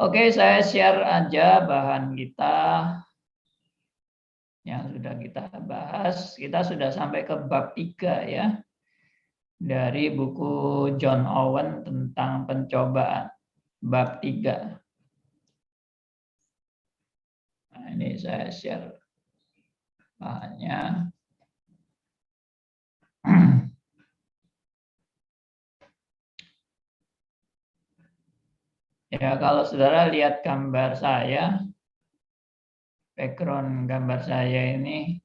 Oke, saya share aja bahan kita yang sudah kita bahas. Kita sudah sampai ke bab 3 ya. Dari buku John Owen tentang pencobaan. Bab 3. Nah, ini saya share bahannya. Ya, kalau saudara lihat gambar saya, background gambar saya ini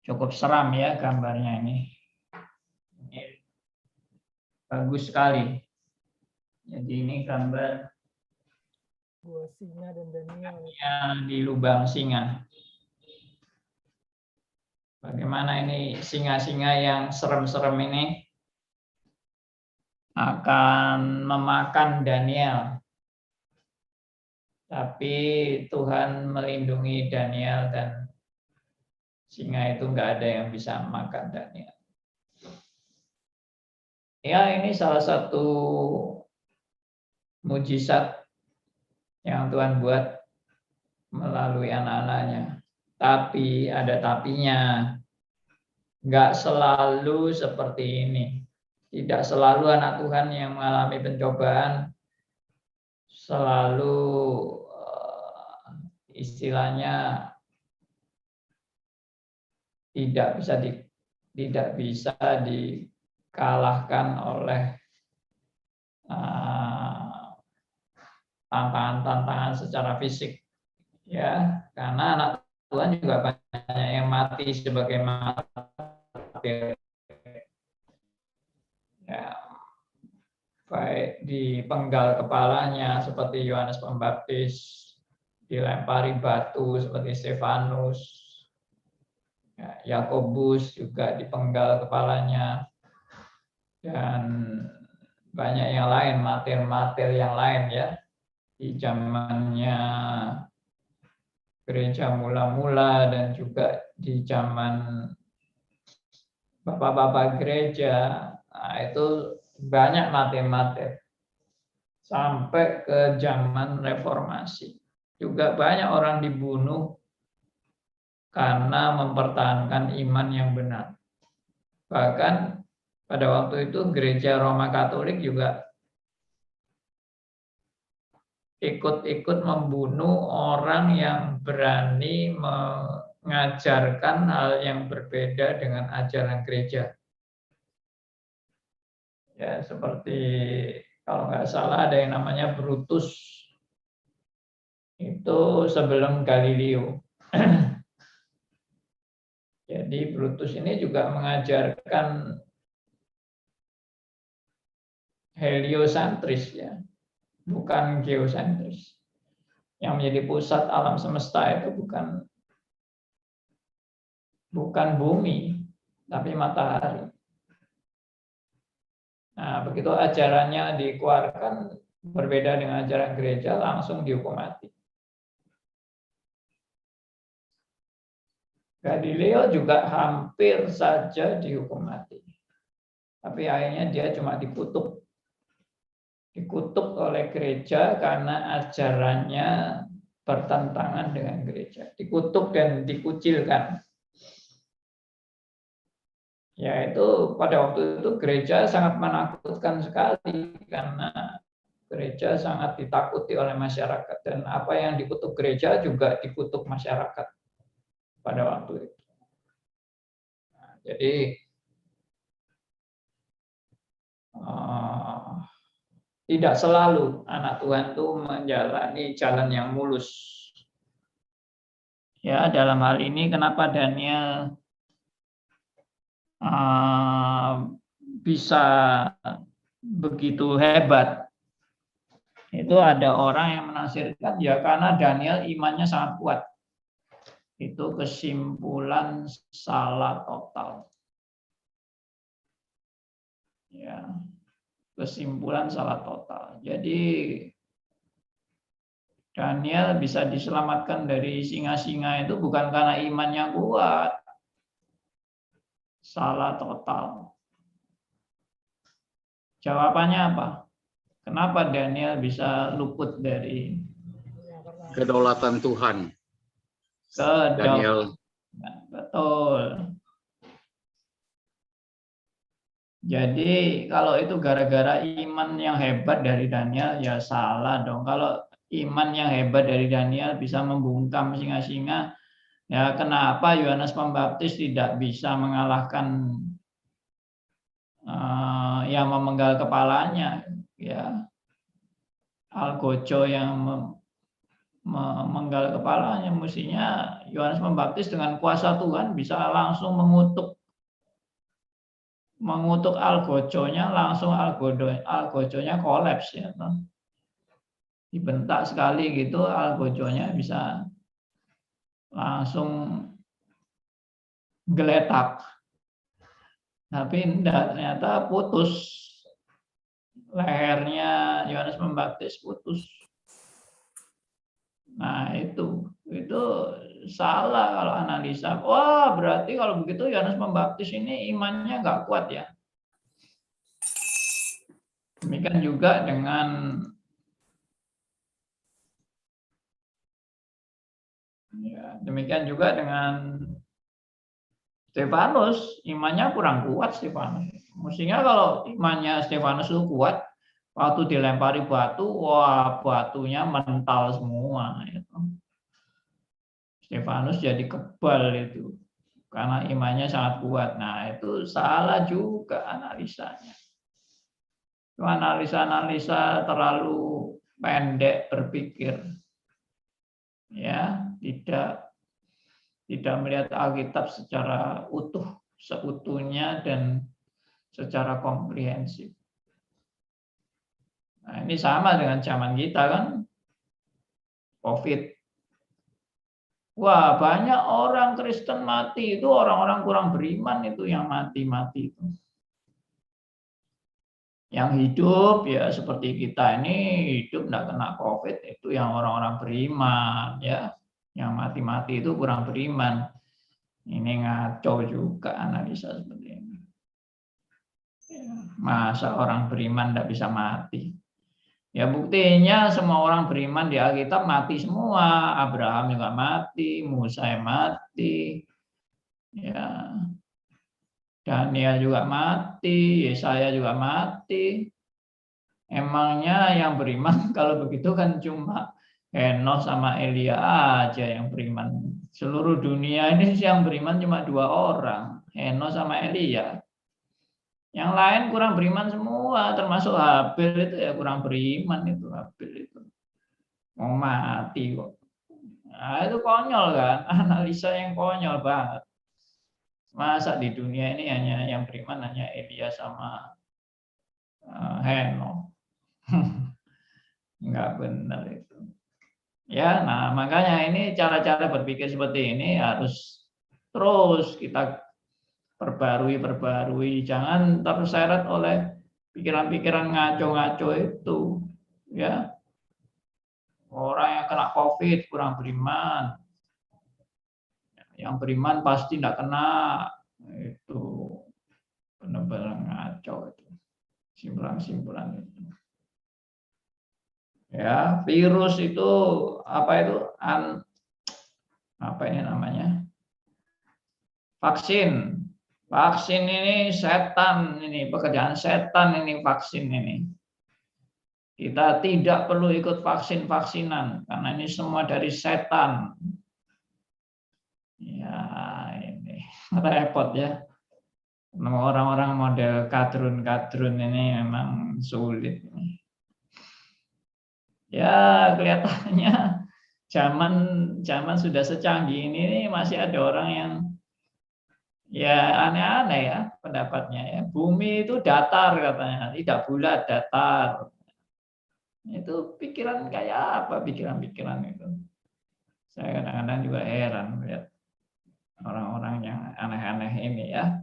cukup seram ya gambarnya ini. Ini bagus sekali. Jadi ini gambar Gua singa dan Daniel. di lubang singa. Bagaimana ini singa-singa yang serem-serem ini akan memakan Daniel. Tapi Tuhan melindungi Daniel dan singa itu nggak ada yang bisa makan Daniel. Ya, ini salah satu mujizat yang Tuhan buat melalui anak-anaknya. Tapi ada tapinya. Nggak selalu seperti ini. Tidak selalu anak Tuhan yang mengalami pencobaan selalu istilahnya tidak bisa dikalahkan oleh tantangan-tantangan secara fisik, ya, karena anak Tuhan juga banyak yang mati sebagai martir, ya, baik dipenggal kepalanya seperti Yohanes Pembaptis, dilempari batu seperti Stefanus, ya, Yakobus juga dipenggal kepalanya, dan banyak yang lain, martir-martir yang lain ya. Di zamannya gereja mula-mula dan juga di zaman bapak-bapak gereja, nah itu banyak martir-martir. Sampai ke zaman reformasi. Juga banyak orang dibunuh karena mempertahankan iman yang benar. Bahkan pada waktu itu gereja Roma Katolik juga ikut-ikut membunuh orang yang berani mengajarkan hal yang berbeda dengan ajaran gereja. Ya, seperti kalau nggak salah ada yang namanya Brutus. Itu sebelum Galileo. Jadi Brutus ini juga mengajarkan heliosentris ya, bukan geosentris. Yang menjadi pusat alam semesta itu bukan bumi, tapi matahari. Nah, begitu ajarannya dikeluarkan berbeda dengan ajaran gereja, langsung dihukum mati. Galileo juga hampir saja dihukum mati. Tapi akhirnya dia cuma dikutuk oleh gereja karena ajarannya bertentangan dengan gereja. Dikutuk dan dikucilkan. Yaitu pada waktu itu gereja sangat menakutkan sekali karena gereja sangat ditakuti oleh masyarakat, dan apa yang dikutuk gereja juga dikutuk masyarakat pada waktu itu. Nah, jadi tidak selalu anak Tuhan itu menjalani jalan yang mulus. Ya, dalam hal ini kenapa Daniel bisa begitu hebat? Itu ada orang yang menafsirkan ya karena Daniel imannya sangat kuat. Itu kesimpulan salah total. Ya, kesimpulan salah total. Jadi Daniel bisa diselamatkan dari singa-singa itu bukan karena imannya kuat. Salah total. Jawabannya apa? Kenapa Daniel bisa luput dari Kedaulatan Tuhan. Daniel. Betul. Jadi kalau itu gara-gara iman yang hebat dari Daniel, ya salah dong. Kalau iman yang hebat dari Daniel bisa membungkam singa-singa, ya kenapa Yohanes Pembaptis tidak bisa mengalahkan yang memenggal kepalanya, ya Algojo yang memenggal kepalanya. Mestinya Yohanes Pembaptis dengan kuasa Tuhan bisa langsung mengutuk algojonya, langsung algojonya kolaps ya. Dibentak sekali gitu, algojonya bisa langsung geletak. Tapi enggak, ternyata putus. Lehernya Yohanes Pembaptis putus. Nah, itu salah kalau analisa. Wah, berarti kalau begitu Yohanes Pembaptis ini imannya nggak kuat ya. Demikian juga dengan Stefanus, imannya kurang kuat Stefanus. Mestinya kalau imannya Stefanus itu kuat, waktu dilempari batu, wah batunya mental semua. Stefanus jadi kebal itu, karena imannya sangat kuat. Nah itu salah juga analisanya. Itu analisa terlalu pendek berpikir. Ya, tidak melihat Alkitab secara utuh, seutuhnya dan secara komprehensif. Nah, ini sama dengan zaman kita kan, COVID. Wah, banyak orang Kristen mati, itu orang-orang kurang beriman itu yang mati-mati itu. Yang hidup ya seperti kita ini hidup enggak kena COVID, itu yang orang-orang beriman ya. Yang mati-mati itu kurang beriman. Ini ngaco juga analisa seperti ini. Masa orang beriman tidak bisa mati? Ya buktinya semua orang beriman di Alkitab mati semua. Abraham juga mati, Musa mati, ya Daniel juga mati, Yesaya juga mati. Emangnya yang beriman kalau begitu kan cuma Enos sama Elia aja yang beriman. Seluruh dunia ini yang beriman cuma 2 orang, Enos sama Elia. Yang lain kurang beriman semua, termasuk Habel itu ya kurang beriman itu Habel itu. Mau mati kok. Nah, itu konyol kan, analisa yang konyol banget. Masa di dunia ini hanya yang beriman hanya Elia sama Henok. Enggak benar itu. Ya, nah makanya ini cara-cara berpikir seperti ini harus terus kita perbarui, jangan terseret oleh pikiran-pikiran ngaco-ngaco itu, ya. Orang yang kena COVID kurang beriman, yang beriman pasti tidak kena, itu benar-benar ngaco itu, simpulan-simpulan itu. Ya, virus itu apa ini namanya? Vaksin ini setan, ini pekerjaan setan ini vaksin ini. Kita tidak perlu ikut vaksin-vaksinan karena ini semua dari setan. Ya, ini repot ya. Orang-orang model kadrun ini memang sulit. Ya kelihatannya zaman sudah secanggih ini masih ada orang yang ya aneh-aneh ya pendapatnya ya. Bumi itu datar katanya, tidak bulat, datar. Itu pikiran kayak apa pikiran-pikiran itu? Saya kadang-kadang juga heran melihat orang-orang yang aneh-aneh ini ya.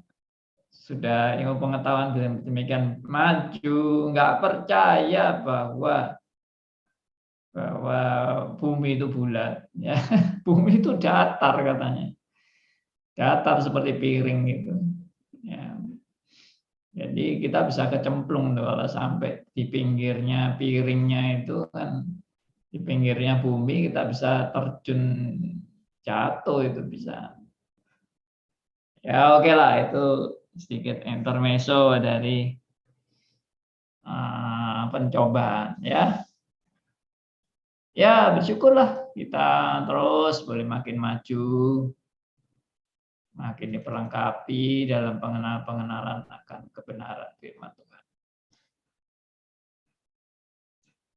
Sudah ilmu pengetahuan demikian maju, nggak percaya bahwa bumi itu bulat, ya. Bumi itu datar katanya, datar seperti piring gitu. Ya. Jadi kita bisa kecemplung tuh kalau sampai di pinggirnya piringnya itu kan, di pinggirnya bumi kita bisa terjun jatuh itu bisa. Ya oke lah, itu sedikit intermezzo dari pencobaan ya. Ya bersyukurlah kita terus boleh makin maju, makin diperlengkapi dalam pengenalan akan kebenaran firman Tuhan.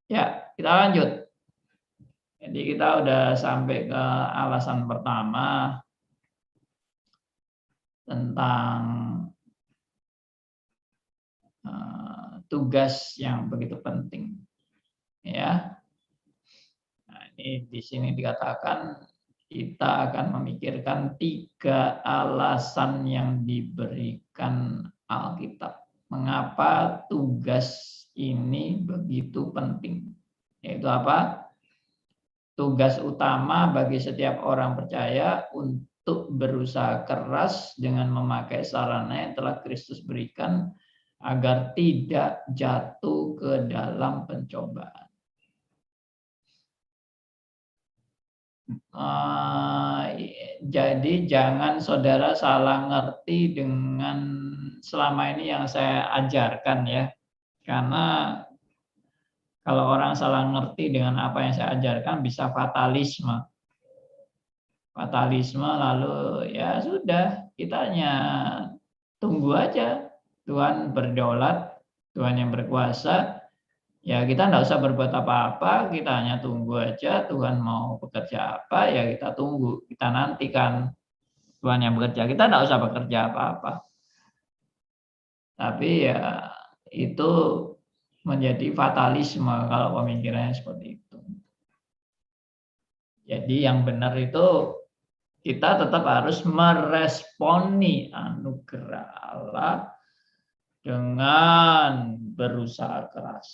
Ya, kita lanjut. Jadi kita udah sampai ke alasan pertama tentang tugas yang begitu penting. Ya. Nah, ini di sini dikatakan kita akan memikirkan 3 alasan yang diberikan Alkitab. Mengapa tugas ini begitu penting? Yaitu apa? Tugas utama bagi setiap orang percaya untuk berusaha keras dengan memakai sarana yang telah Kristus berikan agar tidak jatuh ke dalam pencobaan. Jadi jangan saudara salah ngerti dengan selama ini yang saya ajarkan ya. Karena kalau orang salah ngerti dengan apa yang saya ajarkan bisa fatalisme. Fatalisme lalu ya sudah, kita hanya tunggu aja Tuhan berdaulat, Tuhan yang berkuasa. Ya kita enggak usah berbuat apa-apa, kita hanya tunggu aja Tuhan mau bekerja apa, ya kita tunggu, kita nantikan Tuhan yang bekerja. Kita enggak usah bekerja apa-apa. Tapi ya itu menjadi fatalisme kalau pemikirannya seperti itu. Jadi yang benar itu kita tetap harus meresponi anugerah Allah dengan berusaha keras.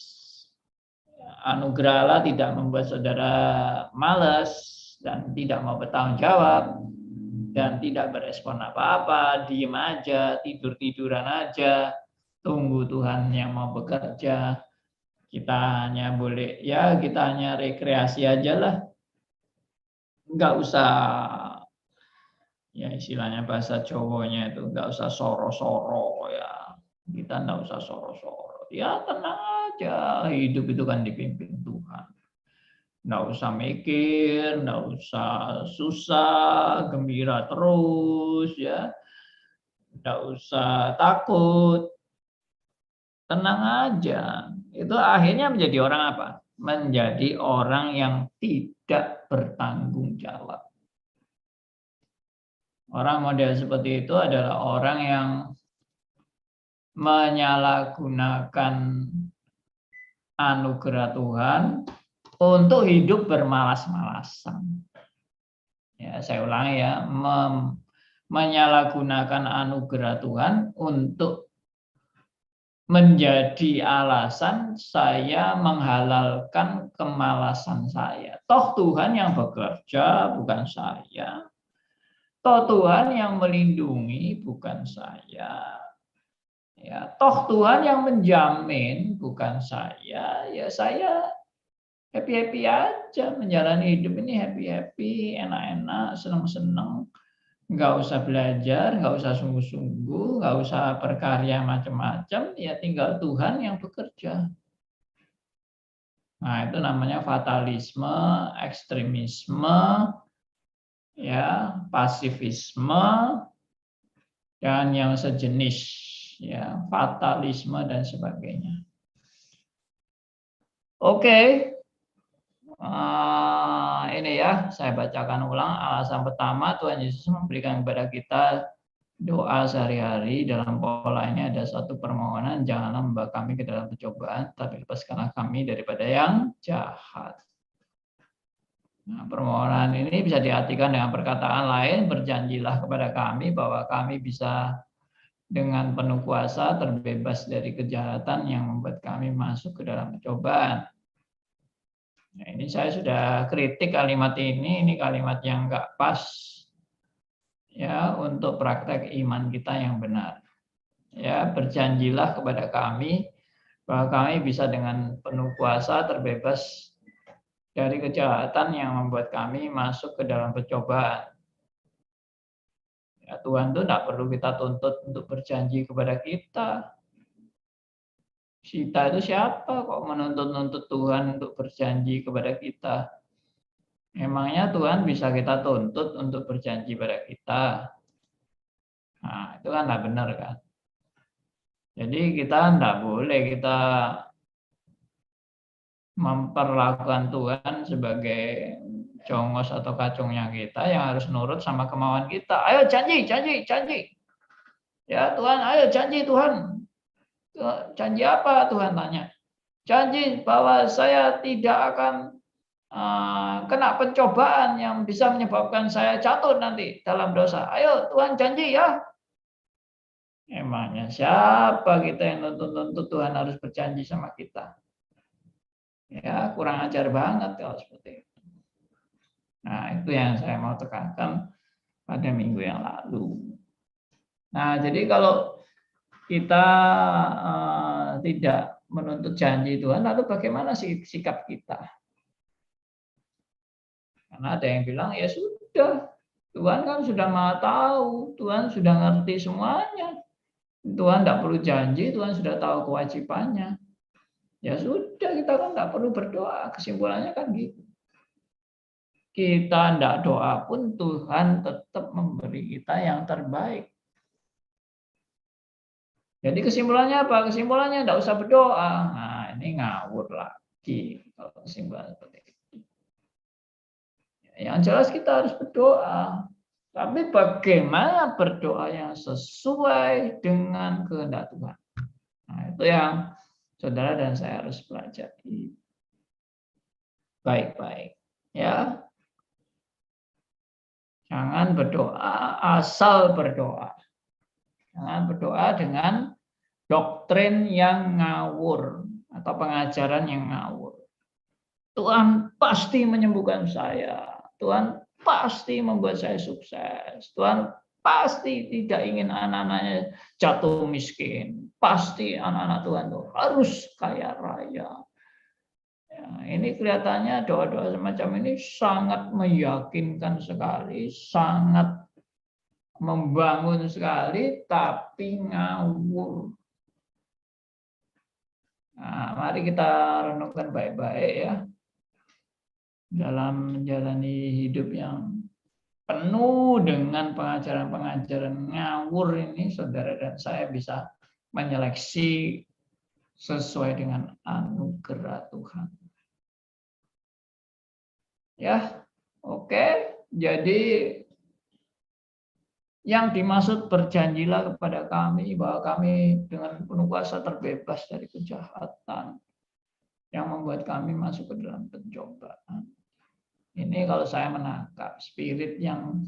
Anugerah Allah tidak membuat saudara malas dan tidak mau bertanggung jawab dan tidak berespon apa-apa, diem aja, tidur-tiduran aja, tunggu Tuhan yang mau bekerja. Kita hanya boleh, ya kita hanya rekreasi aja lah. Nggak usah, ya istilahnya bahasa Jawanya itu, nggak usah soro-soro ya. Kita nggak usah soro-soro. Ya tenang aja, hidup itu kan dipimpin Tuhan. Nggak usah mikir, nggak usah susah, gembira terus ya. Nggak usah takut. Tenang aja. Itu akhirnya menjadi orang apa? Menjadi orang yang tidak bertanggung jawab. Orang model seperti itu adalah orang yang menyalahgunakan anugerah Tuhan untuk hidup bermalas-malasan. Ya, saya ulangi ya, menyalahgunakan anugerah Tuhan untuk menjadi alasan saya menghalalkan kemalasan saya. Toh Tuhan yang bekerja, bukan saya. Toh Tuhan yang melindungi, bukan saya. Ya, toh Tuhan yang menjamin, bukan saya. Ya saya happy-happy aja menjalani hidup ini, happy-happy, enak-enak, senang-senang. Nggak usah belajar, nggak usah sungguh-sungguh, nggak usah berkarya macam-macam, ya tinggal Tuhan yang bekerja. Nah, itu namanya fatalisme, ekstremisme, ya, pasifisme, dan yang sejenis, ya, fatalisme dan sebagainya. Oke. Ini ya, saya bacakan ulang alasan pertama, Tuhan Yesus memberikan kepada kita doa sehari-hari. Dalam pola ini ada satu permohonan, janganlah membawa kami ke dalam pencobaan, tapi lepaskanlah kami daripada yang jahat. Nah, permohonan ini bisa diartikan dengan perkataan lain, berjanjilah kepada kami bahwa kami bisa dengan penuh kuasa terbebas dari kejahatan yang membuat kami masuk ke dalam pencobaan. Nah, ini saya sudah kritik kalimat ini kalimat yang nggak pas ya untuk praktek iman kita yang benar. Ya, berjanjilah kepada kami bahwa kami bisa dengan penuh kuasa terbebas dari kejahatan yang membuat kami masuk ke dalam pencobaan. Ya, Tuhan itu tidak perlu kita tuntut untuk berjanji kepada kita. Kita itu siapa kok menuntut-nuntut Tuhan untuk berjanji kepada kita? Emangnya Tuhan bisa kita tuntut untuk berjanji pada kita? Nah, itu kan tidak benar kan? Jadi kita tidak boleh kita memperlakukan Tuhan sebagai jongos atau kacungnya kita yang harus nurut sama kemauan kita. Ayo janji, janji, janji. Ya Tuhan, ayo janji Tuhan. Janji apa Tuhan tanya? Janji bahwa saya tidak akan kena pencobaan yang bisa menyebabkan saya jatuh nanti dalam dosa. Ayo Tuhan janji ya. Emangnya siapa kita yang nuntut-nuntut Tuhan harus berjanji sama kita? Ya, kurang ajar banget kalau seperti itu. Nah, itu yang saya mau tekankan pada minggu yang lalu. Nah, jadi kalau kita tidak menuntut janji Tuhan, lalu bagaimana sikap kita? Karena ada yang bilang, ya sudah, Tuhan kan sudah maha tahu, Tuhan sudah ngerti semuanya. Tuhan tidak perlu janji, Tuhan sudah tahu kewajibannya. Ya sudah, kita kan tidak perlu berdoa. Kesimpulannya kan gitu. Kita tidak doa pun Tuhan tetap memberi kita yang terbaik. Jadi kesimpulannya apa? Kesimpulannya tidak usah berdoa. Nah, ini ngawur lagi kalau kesimpulan seperti itu. Yang jelas kita harus berdoa. Tapi bagaimana berdoa yang sesuai dengan kehendak Tuhan? Nah, itu yang saudara dan saya harus pelajari baik-baik. Ya, jangan berdoa asal berdoa. Jangan berdoa dengan doktrin yang ngawur atau pengajaran yang ngawur. Tuhan pasti menyembuhkan saya. Tuhan pasti membuat saya sukses. Tuhan pasti tidak ingin anak-anaknya jatuh miskin. Pasti anak-anak Tuhan itu harus kaya raya. Ya, ini kelihatannya doa-doa semacam ini sangat meyakinkan sekali, sangat membangun sekali, tapi ngawur. Nah, mari kita renungkan baik-baik ya. Dalam menjalani hidup yang penuh dengan pengajaran-pengajaran ngawur ini, saudara dan saya bisa menyeleksi sesuai dengan anugerah Tuhan. Ya, oke. Jadi yang dimaksud berjanjilah kepada kami bahwa kami dengan penuh kuasa terbebas dari kejahatan yang membuat kami masuk ke dalam pencobaan. Ini kalau saya menangkap spirit yang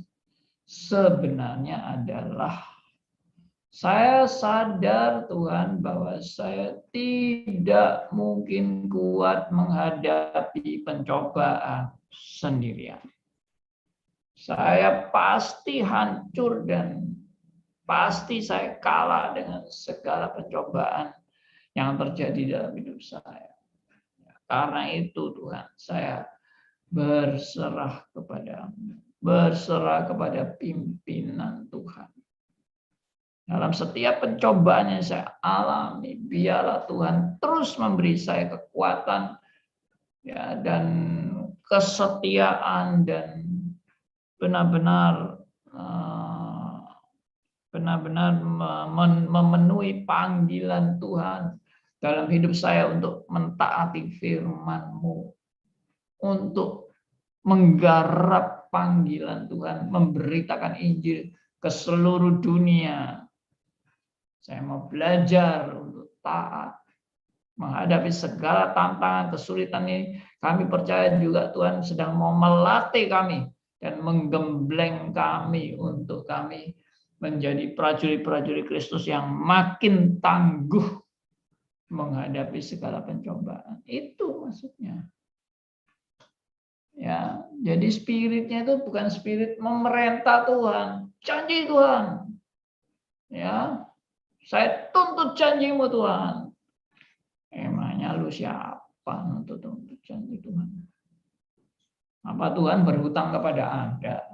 sebenarnya adalah saya sadar Tuhan bahwa saya tidak mungkin kuat menghadapi pencobaan sendirian. Saya pasti hancur dan pasti saya kalah dengan segala pencobaan yang terjadi dalam hidup saya. Karena itu Tuhan, saya berserah kepadamu, berserah kepada pimpinan Tuhan. Dalam setiap pencobaan yang saya alami, biarlah Tuhan terus memberi saya kekuatan ya, dan kesetiaan dan benar-benar memenuhi panggilan Tuhan dalam hidup saya untuk mentaati firman-Mu, untuk menggarap panggilan Tuhan, memberitakan Injil ke seluruh dunia. Saya mau belajar untuk taat, menghadapi segala tantangan, kesulitan ini. Kami percaya juga Tuhan sedang mau melatih kami dan menggembleng kami untuk kami menjadi prajurit-prajurit Kristus yang makin tangguh menghadapi segala pencobaan. Itu maksudnya. Ya, jadi spiritnya itu bukan spirit memerintah Tuhan, janji Tuhan. Ya, Saya tuntut janji-Mu Tuhan. Emangnya lu siapa nuntut janji Tuhan? Apa Tuhan berhutang kepada Anda?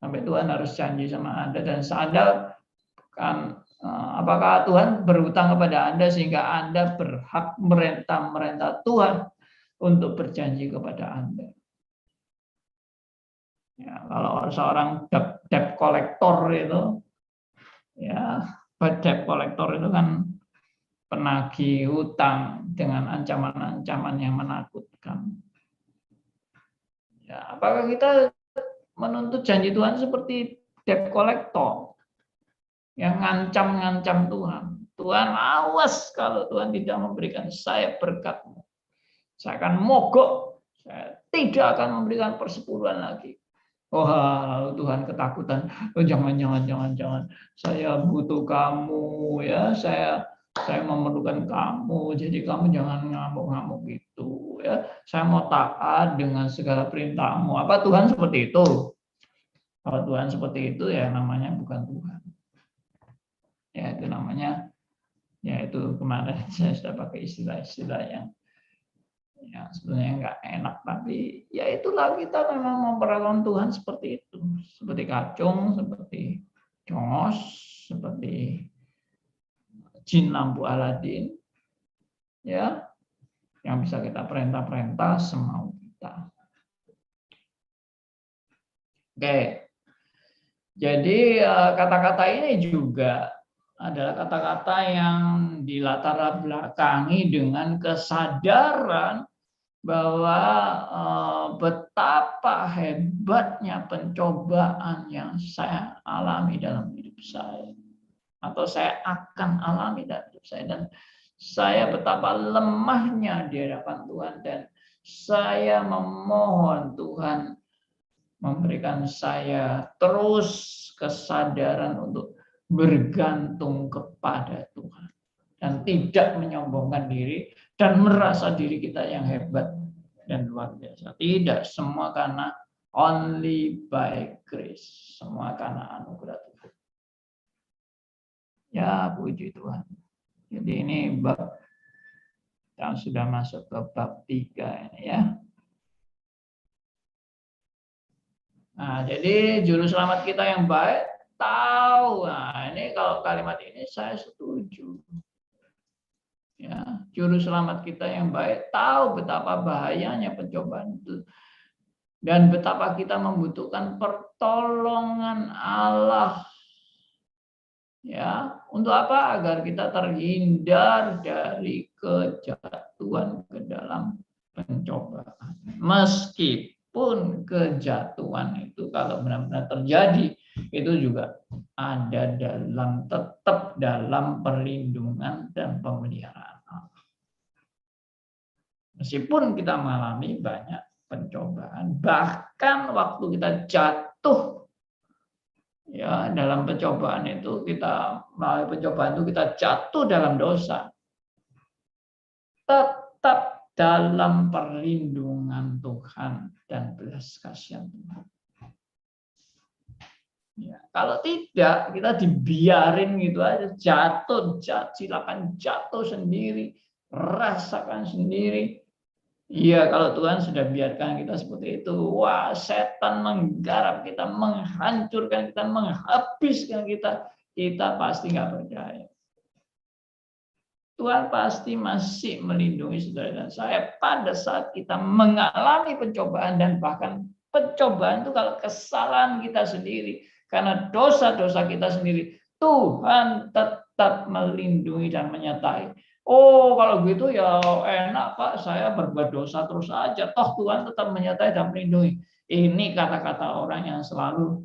Sampai Tuhan harus janji sama Anda dan sadar kan, apakah Tuhan berhutang kepada Anda sehingga Anda berhak merintah Tuhan untuk berjanji kepada Anda? Ya, kalau seorang debt collector itu, ya, debt collector itu kan penagih hutang dengan ancaman-ancaman yang menakutkan. Ya, apakah kita menuntut janji Tuhan seperti debt collector yang ngancam-ngancam Tuhan? Tuhan, awas kalau Tuhan tidak memberikan saya berkat-Mu, saya akan mogok, saya tidak akan memberikan persepuluhan lagi. Wah, Tuhan ketakutan. Oh, jangan, saya butuh kamu, ya, saya memerlukan kamu, jadi kamu jangan ngamuk-ngamuk gitu, ya. Saya mau taat dengan segala perintah-Mu. Apa Tuhan seperti itu? Kalau Tuhan seperti itu, ya namanya bukan Tuhan. Ya itu namanya, ya itu kemarin saya sudah pakai istilah-istilah yang ya sebenarnya nggak enak, tapi ya itulah, kita memang memperlakukan Tuhan seperti itu, seperti kacung, seperti congos, seperti jin lampu Aladin, ya, yang bisa kita perintah-perintah semau kita. Oke, jadi kata-kata ini juga adalah kata-kata yang dilatar belakangi dengan kesadaran bahwa betapa hebatnya pencobaan yang saya alami dalam hidup saya, atau saya akan alami dalam hidup saya, dan saya betapa lemahnya di hadapan Tuhan, dan saya memohon Tuhan memberikan saya terus kesadaran untuk bergantung kepada Tuhan dan tidak menyombongkan diri dan merasa diri kita yang hebat dan luar biasa. Tidak, semua karena only by grace, semua karena anugerah Tuhan. Ya, puji Tuhan. Jadi ini bab yang sudah masuk ke bab 3 ini, ya. Nah, jadi juru selamat kita yang baik tahu. Nah, ini kalau kalimat ini saya setuju. Ya, juru selamat kita yang baik tahu betapa bahayanya pencobaan itu dan betapa kita membutuhkan pertolongan Allah. Ya, untuk apa? Agar kita terhindar dari kejatuhan ke dalam pencobaan. Meskipun kejatuhan itu kalau benar-benar terjadi, itu juga ada tetap dalam perlindungan dan pemeliharaan Allah. Meskipun kita mengalami banyak pencobaan, bahkan waktu kita jatuh, ya, dalam pencobaan itu melalui pencobaan itu kita jatuh dalam dosa, tetap dalam perlindungan Tuhan dan belas kasihan Tuhan. Ya, kalau tidak, kita dibiarin gitu aja, silakan jatuh sendiri, rasakan sendiri. Iya, kalau Tuhan sudah biarkan kita seperti itu, wah, setan menggarap kita, menghancurkan kita, menghabiskan kita pasti nggak percaya. Tuhan pasti masih melindungi saudara dan saya pada saat kita mengalami pencobaan, dan bahkan pencobaan itu kalau kesalahan kita sendiri, karena dosa-dosa kita sendiri, Tuhan tetap melindungi dan menyertai. Oh, kalau gitu ya enak Pak, saya berbuat dosa terus aja, toh Tuhan tetap menyertai dan melindungi. Ini kata-kata orang yang selalu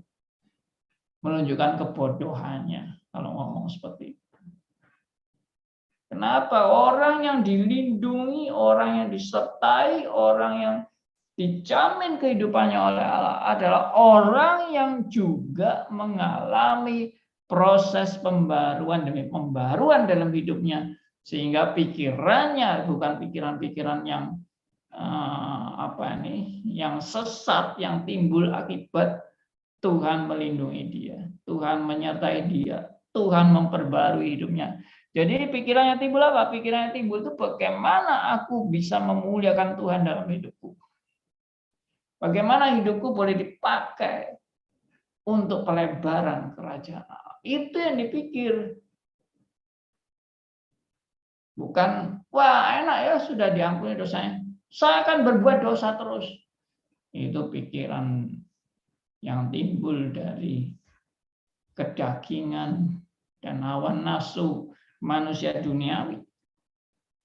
menunjukkan kebodohannya kalau ngomong seperti itu. Kenapa? Orang yang dilindungi, orang yang disertai, orang yang dijamin kehidupannya oleh Allah adalah orang yang juga mengalami proses pembaruan demi pembaruan dalam hidupnya, sehingga pikirannya bukan pikiran-pikiran yang yang sesat, yang timbul akibat Tuhan melindungi dia, Tuhan menyertai dia, Tuhan memperbarui hidupnya. Jadi pikirannya timbul apa? Pikirannya timbul itu bagaimana aku bisa memuliakan Tuhan dalam hidupku. Bagaimana hidupku boleh dipakai untuk pelebaran kerajaan Allah. Itu yang dipikir. Bukan, wah enak ya sudah diampuni dosanya. Saya akan berbuat dosa terus. Itu pikiran yang timbul dari kedagingan dan hawa nafsu manusia duniawi.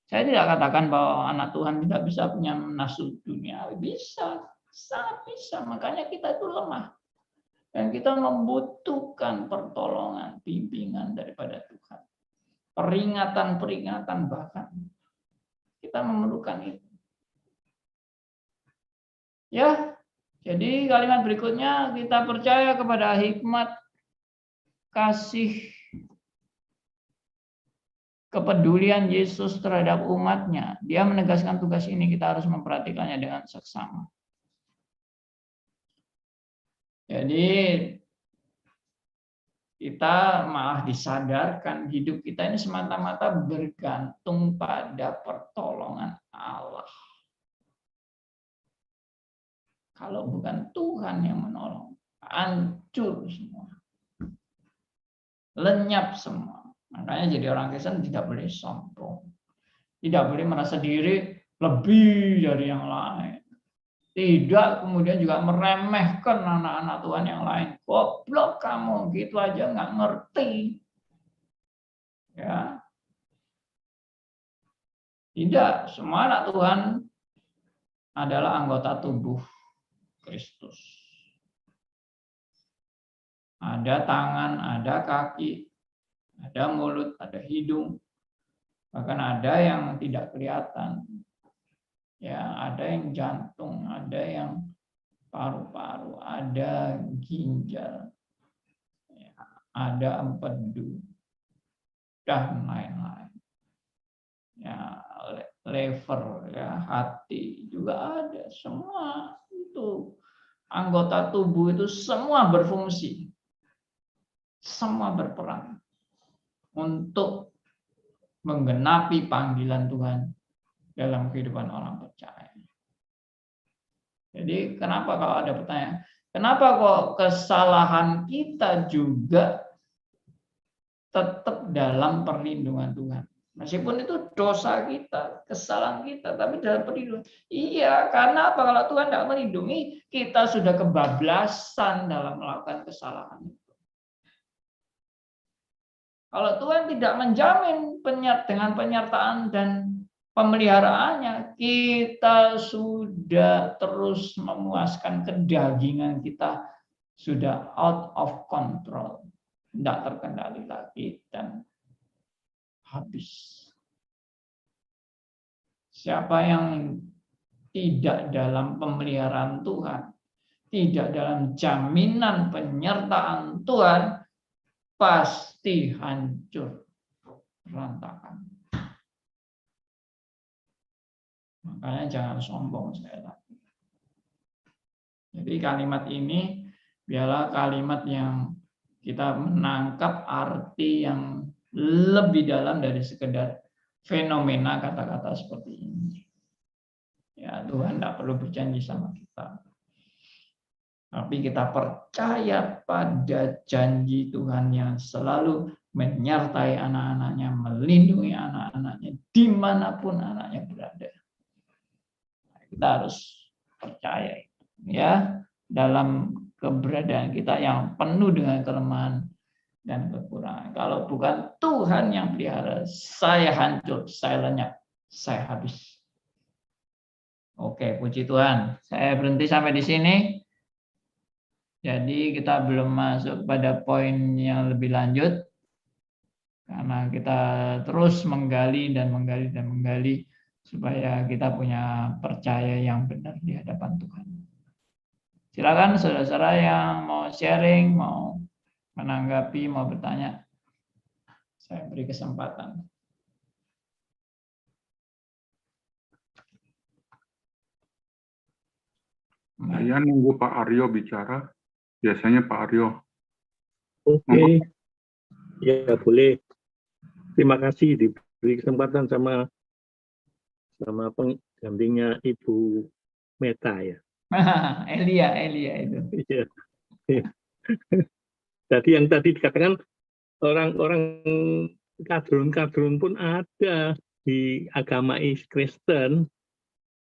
Saya tidak katakan bahwa anak Tuhan tidak bisa punya nafsu duniawi. Bisa, sangat bisa. Makanya kita itu lemah. Dan kita membutuhkan pertolongan, bimbingan daripada Tuhan. Peringatan-peringatan bahkan. Kita memerlukan itu. Ya, jadi kalimat berikutnya, kita percaya kepada hikmat, kasih, kepedulian Yesus terhadap umatnya. Dia menegaskan tugas ini, kita harus memperhatikannya dengan seksama. Jadi kita malah disadarkan hidup kita ini semata-mata bergantung pada pertolongan Allah. Kalau bukan Tuhan yang menolong, hancur semua. Lenyap semua. Makanya jadi orang Kristen tidak boleh sombong. Tidak boleh merasa diri lebih dari yang lain. Tidak kemudian juga meremehkan anak-anak Tuhan yang lain. Goblok kamu, gitu aja nggak ngerti. Ya. Tidak, semua anak Tuhan adalah anggota tubuh Kristus. Ada tangan, ada kaki, ada mulut, ada hidung. Bahkan ada yang tidak kelihatan. Ya, ada yang jantung, ada yang paru-paru, ada ginjal, ya, ada empedu, dan lain-lain. Ya, liver, ya, hati juga ada. Semua itu anggota tubuh itu semua berfungsi, semua berperan untuk menggenapi panggilan Tuhan dalam kehidupan orang percaya. Jadi kenapa kalau ada pertanyaan, kenapa kok kesalahan kita juga tetap dalam perlindungan Tuhan? Meskipun itu dosa kita, kesalahan kita, tapi dalam perlindungan. Iya, karena apa? Kalau Tuhan tidak melindungi, kita sudah kebablasan dalam melakukan kesalahan itu. Kalau Tuhan tidak menjamin dengan penyertaan dan pemeliharaannya, kita sudah terus memuaskan kedagingan kita, sudah out of control, tidak terkendali lagi dan habis. Siapa yang tidak dalam pemeliharaan Tuhan, tidak dalam jaminan penyertaan Tuhan, pasti hancur, berantakan. Makanya jangan sombong sekali lagi. Jadi kalimat ini biarlah kalimat yang kita menangkap arti yang lebih dalam dari sekedar fenomena kata-kata seperti ini. Ya, Tuhan tidak perlu berjanji sama kita. Tapi kita percaya pada janji Tuhan yang selalu menyertai anak-anaknya, melindungi anak-anaknya dimanapun anaknya berada. Kita harus percaya ya dalam keberadaan kita yang penuh dengan kelemahan dan kekurangan. Kalau bukan Tuhan yang pelihara, saya hancur, saya lenyap, saya habis. Oke, puji Tuhan. Saya berhenti sampai di sini. Jadi kita belum masuk pada poin yang lebih lanjut. Karena kita terus menggali dan menggali dan menggali supaya kita punya percaya yang benar di hadapan Tuhan. Silakan saudara-saudara yang mau sharing, mau menanggapi, mau bertanya. Saya beri kesempatan. Saya nunggu Pak Aryo bicara. Biasanya Pak Aryo. Oke. Ya boleh. Terima kasih diberi kesempatan sama penggantinya Ibu Meta ya. Elia itu. Iya. Jadi yang tadi dikatakan orang-orang kadrun-kadrun pun ada di agama Kristen.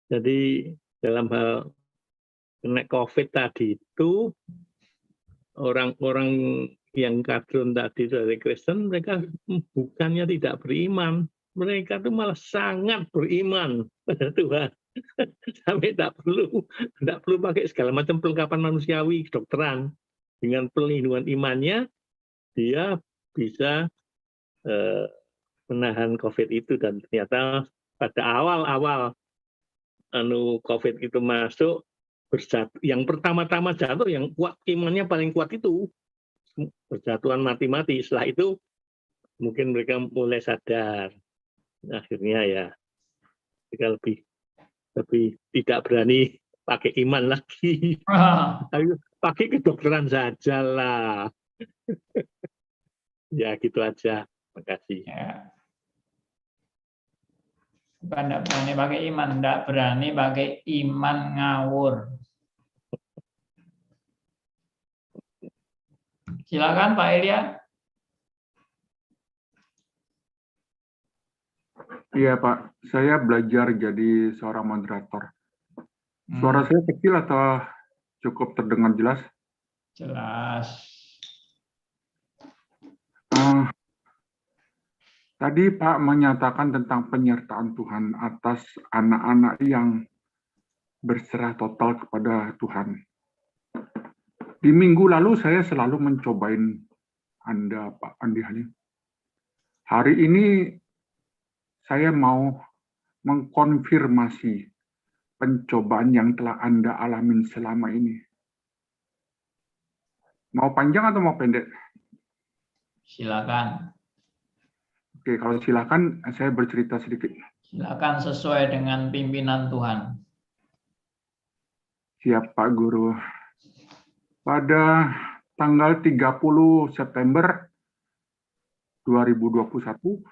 Jadi dalam hal kena COVID tadi itu orang-orang yang kadrun tadi dari Kristen, mereka bukannya tidak beriman, mereka itu malah sangat beriman pada Tuhan. Sampai tidak perlu pakai segala macam perlengkapan manusiawi, kedokteran. Dengan perlindungan imannya, dia bisa menahan COVID itu. Dan ternyata pada awal-awal COVID itu masuk, yang pertama-tama jatuh, yang kuat imannya paling kuat itu berjatuhan mati-mati. Setelah itu mungkin mereka mulai sadar. Akhirnya ya mereka lebih tidak berani pakai iman lagi. Ayo pakai kedokteran saja lah. Ya gitu aja. Terima kasih. Ya. Bukan tidak berani pakai iman, tidak berani pakai iman ngawur. Silakan Pak Elia. Iya Pak, saya belajar jadi seorang moderator. Suara saya kecil atau cukup terdengar jelas? Jelas. Tadi Pak menyatakan tentang penyertaan Tuhan atas anak-anak yang berserah total kepada Tuhan. Di minggu lalu saya selalu mencobain Anda, Pak Andi Halim. Hari ini saya mau mengkonfirmasi pencobaan yang telah Anda alamin selama ini. Mau panjang atau mau pendek? Silakan. Oke, kalau silakan saya bercerita sedikit. Silakan sesuai dengan pimpinan Tuhan. Siap Pak Guru. Pada tanggal 30 September 2021,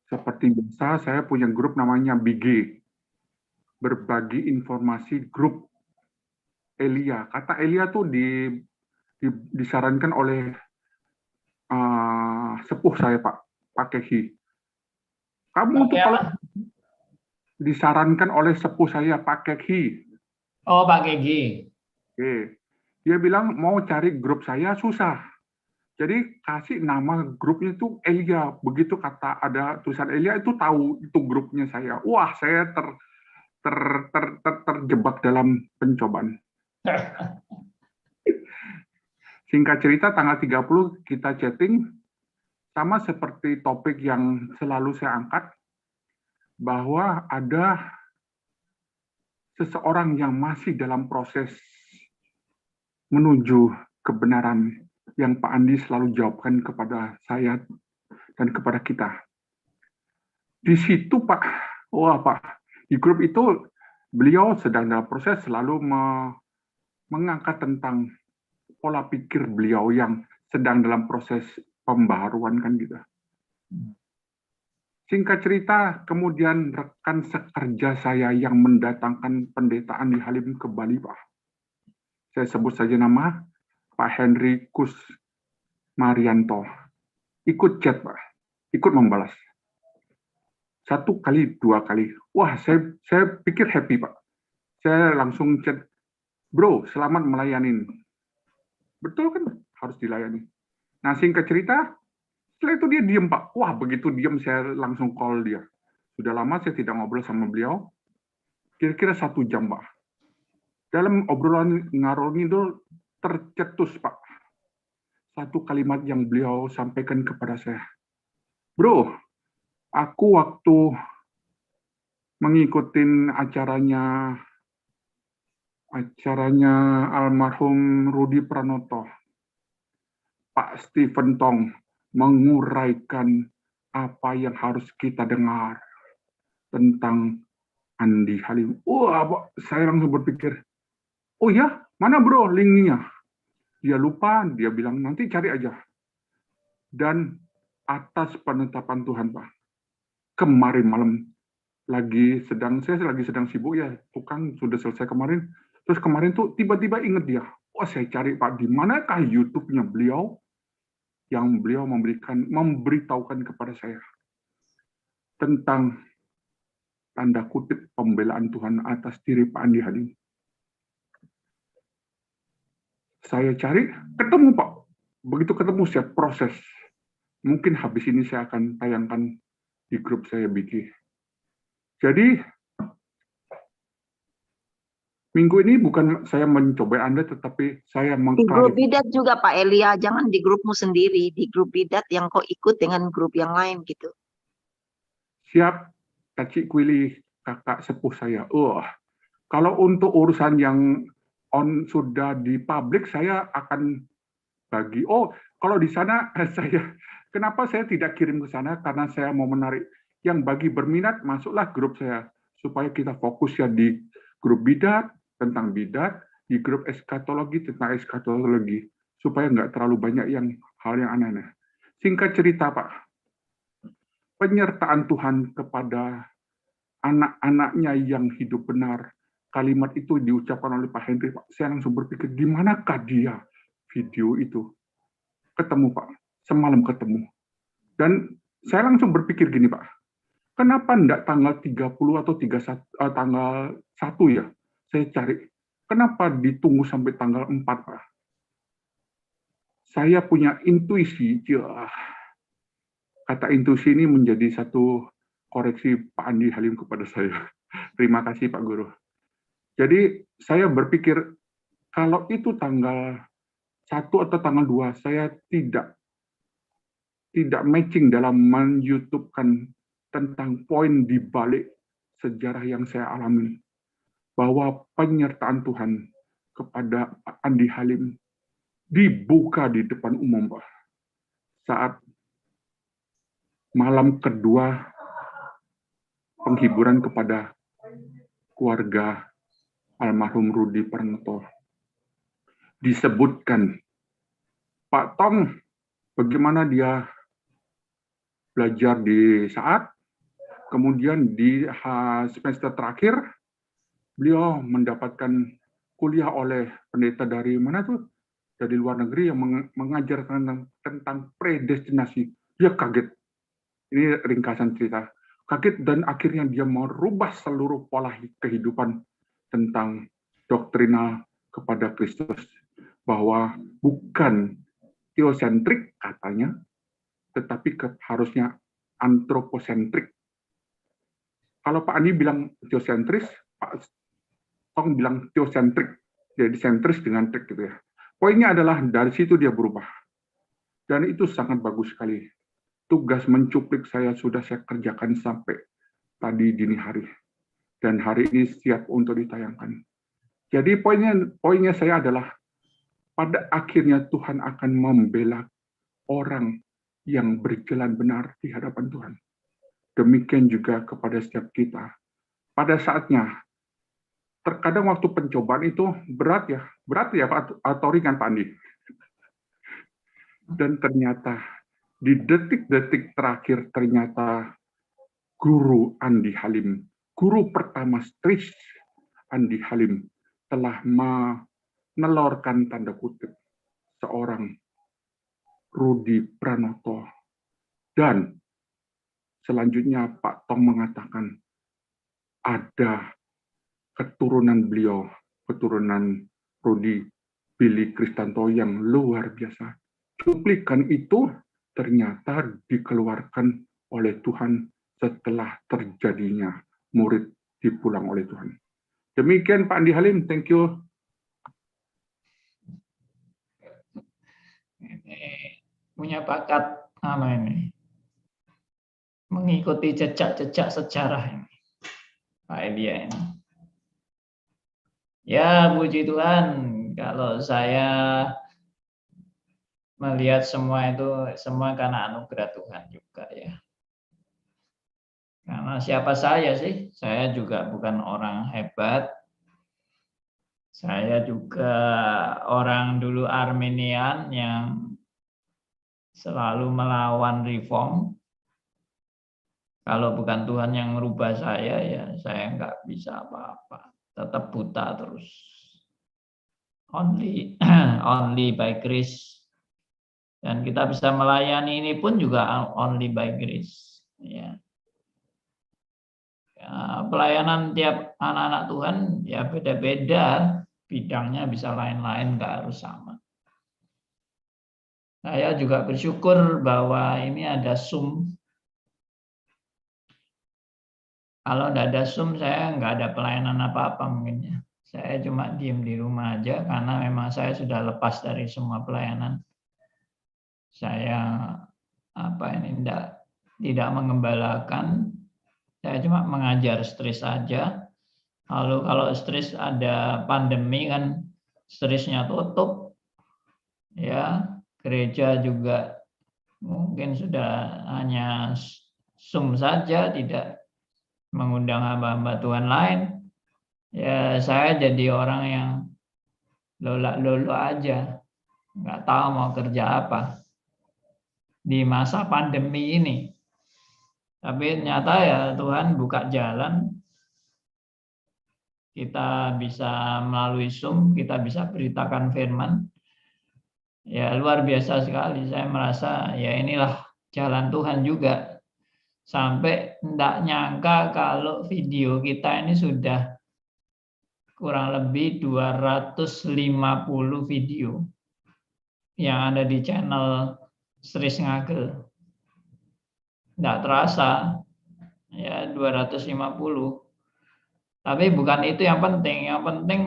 seperti biasa saya punya grup namanya BG. Berbagi informasi grup Elia. Kata Elia tuh disarankan oleh sepuh saya Pak Kehi. Kamu tuh kalau disarankan oleh sepuh saya Pak Kehi. Oh Pak Kegi. Oke. Dia bilang mau cari grup saya susah. Jadi kasih nama grupnya itu Elia. Begitu kata ada tulisan Elia itu tahu itu grupnya saya. Wah, saya terjebak dalam pencobaan. Singkat cerita tanggal 30 kita chatting, sama seperti topik yang selalu saya angkat, bahwa ada seseorang yang masih dalam proses menuju kebenaran yang Pak Andi selalu jawabkan kepada saya dan kepada kita. Di situ Pak, di grup itu beliau sedang dalam proses selalu mengangkat tentang pola pikir beliau yang sedang dalam proses pembaharuan kan gitu. Singkat cerita, kemudian rekan sekerja saya yang mendatangkan pendeta Andi Halim ke Bali, Pak. Saya sebut saja nama Pak Henry Kus Marianto. Ikut chat, Pak. Ikut membalas. 1 kali, 2 kali. Wah, saya pikir happy, Pak. Saya langsung chat, bro, selamat melayanin. Betul kan? Harus dilayani. Nah, singkat cerita, setelah itu dia diam, Pak. Wah, begitu diam, saya langsung call dia. Sudah lama saya tidak ngobrol sama beliau. Kira-kira 1 jam, Pak. Dalam obrolan ngarol ngidul tercetus, Pak. 1 kalimat yang beliau sampaikan kepada saya. Bro, aku waktu mengikuti acaranya almarhum Rudi Pranoto, Pak Stephen Tong menguraikan apa yang harus kita dengar tentang Andi Halim. Wah, saya langsung berpikir, oh ya, mana bro linknya? Dia lupa, dia bilang nanti cari aja. dan atas penetapan Tuhan, Pak. Kemarin malam saya lagi sedang sibuk ya, tukang sudah selesai kemarin. Terus kemarin tuh tiba-tiba ingat dia. Oh, saya cari Pak, di manakah YouTube-nya beliau yang beliau memberitahukan kepada saya tentang tanda kutip pembelaan Tuhan atas diri Pak Andi Halim. Saya cari, ketemu Pak. Begitu ketemu saya proses. Mungkin habis ini saya akan tayangkan di grup saya bikin. Jadi minggu ini bukan saya mencoba Anda, tetapi saya Di grup mengklarifikasi. bidat juga Pak Elia, jangan di grupmu sendiri, di grup bidat yang kau ikut dengan grup yang lain gitu. Siap, Kak Kwili, kakak sepuh saya. Kalau untuk urusan yang sudah di publik, saya akan bagi. Kalau di sana kenapa saya tidak kirim ke sana? Karena saya mau menarik yang bagi berminat, masuklah grup saya supaya kita fokus ya di grup bidat tentang bidat, di grup eskatologi tentang eskatologi, supaya nggak terlalu banyak hal yang aneh-aneh. Singkat cerita, Pak, penyertaan Tuhan kepada anak-anaknya yang hidup benar, kalimat itu diucapkan oleh Pak Henry, Pak. Saya langsung berpikir, di manakah dia video itu? Ketemu, Pak. Semalam ketemu. Dan saya langsung berpikir gini, Pak. Kenapa enggak tanggal 30 atau tanggal 1 ya? Saya cari. Kenapa ditunggu sampai tanggal 4, Pak? Saya punya intuisi. Kata intuisi ini menjadi satu koreksi Pak Andi Halim kepada saya. Terima kasih, Pak Guru. Jadi saya berpikir, kalau itu tanggal 1 atau tanggal 2, saya tidak matching dalam men-YouTube-kan tentang poin di balik sejarah yang saya alami, bahwa penyertaan Tuhan kepada Andi Halim dibuka di depan umum, Pak. Saat malam kedua penghiburan kepada keluarga almarhum Rudi Pranoto, disebutkan Pak Tong bagaimana dia belajar di saat, kemudian di semester terakhir, beliau mendapatkan kuliah oleh pendeta dari mana tuh? Dari luar negeri yang mengajar tentang predestinasi. Dia kaget. Ini ringkasan cerita. Kaget dan akhirnya dia merubah seluruh pola kehidupan tentang doktrinal kepada Kristus. Bahwa bukan teosentrik katanya, tetapi harusnya antroposentrik. Kalau Pak Andi bilang teosentris, Pak Tong bilang teosentrik. Jadi sentris dengan trik gitu ya. Poinnya adalah dari situ dia berubah. Dan itu sangat bagus sekali. Tugas mencuplik saya sudah saya kerjakan sampai tadi dini hari. Dan hari ini siap untuk ditayangkan. Jadi poinnya saya adalah pada akhirnya Tuhan akan membela orang yang berjalan benar di hadapan Tuhan. Demikian juga kepada setiap kita. Pada saatnya, terkadang waktu pencobaan itu berat ya atau ringan Pak Andi. Dan ternyata di detik-detik terakhir ternyata Guru Andi Halim, guru pertama Stris Andi Halim telah menelorkan tanda kutip seorang Rudi Pranoto. Dan selanjutnya Pak Tong mengatakan ada keturunan beliau, keturunan Rudi Billy Kristanto yang luar biasa. Cuplikan itu ternyata dikeluarkan oleh Tuhan setelah terjadinya murid dipulang oleh Tuhan. Demikian Pak Andi Halim, thank you. Ini punya bakat ini, mengikuti jejak-jejak sejarah ini, Pak Elia ini. Ya, puji Tuhan, kalau saya melihat semua itu semua karena anugerah Tuhan juga ya. Karena siapa saya sih? Saya juga bukan orang hebat. Saya juga orang dulu Arminian yang selalu melawan reform. Kalau bukan Tuhan yang merubah saya, ya saya nggak bisa apa-apa. Tetap buta terus. Only by grace. Dan kita bisa melayani ini pun juga only by grace. Ya. Pelayanan tiap anak-anak Tuhan ya beda-beda, bidangnya bisa lain-lain, nggak harus sama. Saya juga bersyukur bahwa ini ada Zoom. Kalau nggak ada Zoom, saya nggak ada pelayanan apa-apa mungkin ya. Saya cuma diem di rumah aja karena memang saya sudah lepas dari semua pelayanan. Saya tidak mengembalakan. Saya cuma mengajar stres saja. Lalu kalau stres ada pandemi kan stresnya tutup. Ya, gereja juga mungkin sudah hanya Zoom saja, tidak mengundang hamba-hamba Tuhan lain. Ya, saya jadi orang yang lolo aja, nggak tahu mau kerja apa di masa pandemi ini. Tapi ternyata ya Tuhan buka jalan, kita bisa melalui Zoom, kita bisa beritakan firman. Ya luar biasa sekali, saya merasa ya inilah jalan Tuhan juga. Sampai tidak nyangka kalau video kita ini sudah kurang lebih 250 video yang ada di channel Sris Ngagel. Tidak terasa, ya 250. Tapi bukan itu yang penting. Yang penting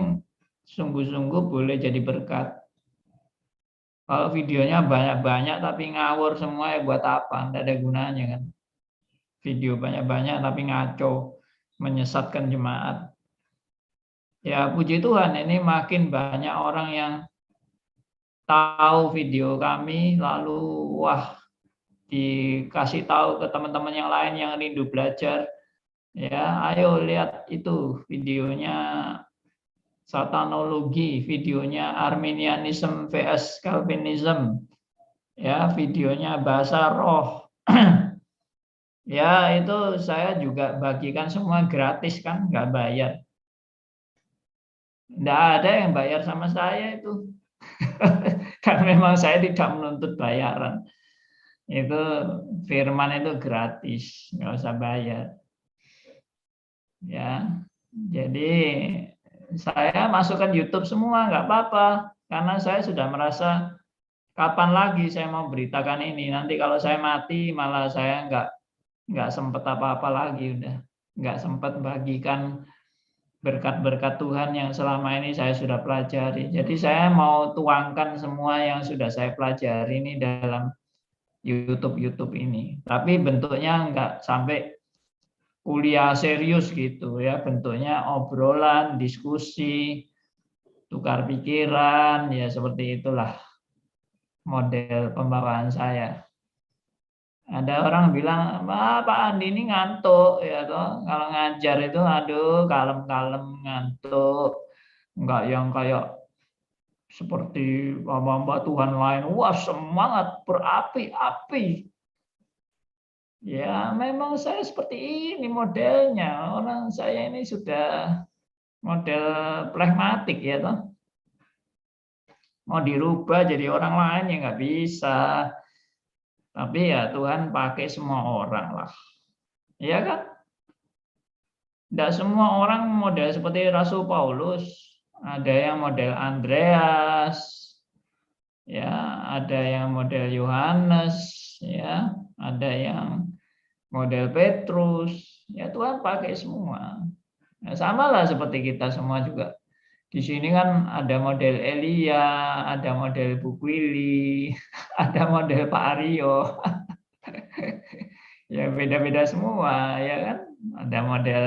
sungguh-sungguh boleh jadi berkat. Kalau videonya banyak-banyak tapi ngawur semua ya buat apa? Tidak ada gunanya kan. Video banyak-banyak tapi ngaco, menyesatkan jemaat. Ya puji Tuhan ini makin banyak orang yang tahu video kami lalu wah dikasih tahu ke teman-teman yang lain yang rindu belajar. Ya, ayo lihat itu videonya Satanologi, videonya Arminianism vs Calvinism. Ya, videonya bahasa roh. Ya, itu saya juga bagikan semua gratis kan, nggak bayar. Nggak ada yang bayar sama saya itu. Karena memang saya tidak menuntut bayaran. Itu firman itu gratis, nggak usah bayar. Ya, jadi saya masukkan YouTube semua, nggak apa-apa. Karena saya sudah merasa kapan lagi saya mau beritakan ini. Nanti kalau saya mati malah saya nggak sempat apa-apa lagi, udah nggak sempat bagikan berkat-berkat Tuhan yang selama ini saya sudah pelajari. Jadi saya mau tuangkan semua yang sudah saya pelajari ini dalam YouTube ini. Tapi bentuknya nggak sampai kuliah serius gitu ya, bentuknya obrolan, diskusi, tukar pikiran, ya seperti itulah model pembawaan saya. Ada orang bilang, Pak Andi ini ngantuk, ya toh. Kalau ngajar itu, aduh, kalem-kalem ngantuk, enggak yang kayak seperti hamba-hamba Tuhan lain, wah semangat berapi-api. Ya, memang saya seperti ini modelnya. Orang saya ini sudah model pragmatik, ya toh. Mau dirubah jadi orang lain ya nggak bisa. Tapi ya Tuhan pakai semua orang lah. Iya kan? Tidak semua orang model seperti Rasul Paulus. Ada yang model Andreas, ya, ada yang model Yohanes, ya, ada yang model Petrus. Ya Tuhan pakai semua. Ya, sama lah seperti kita semua juga. Di sini kan ada model Elia, ada model Bu Kwili, ada model Pak Aryo. Ya beda-beda semua, ya kan? Ada model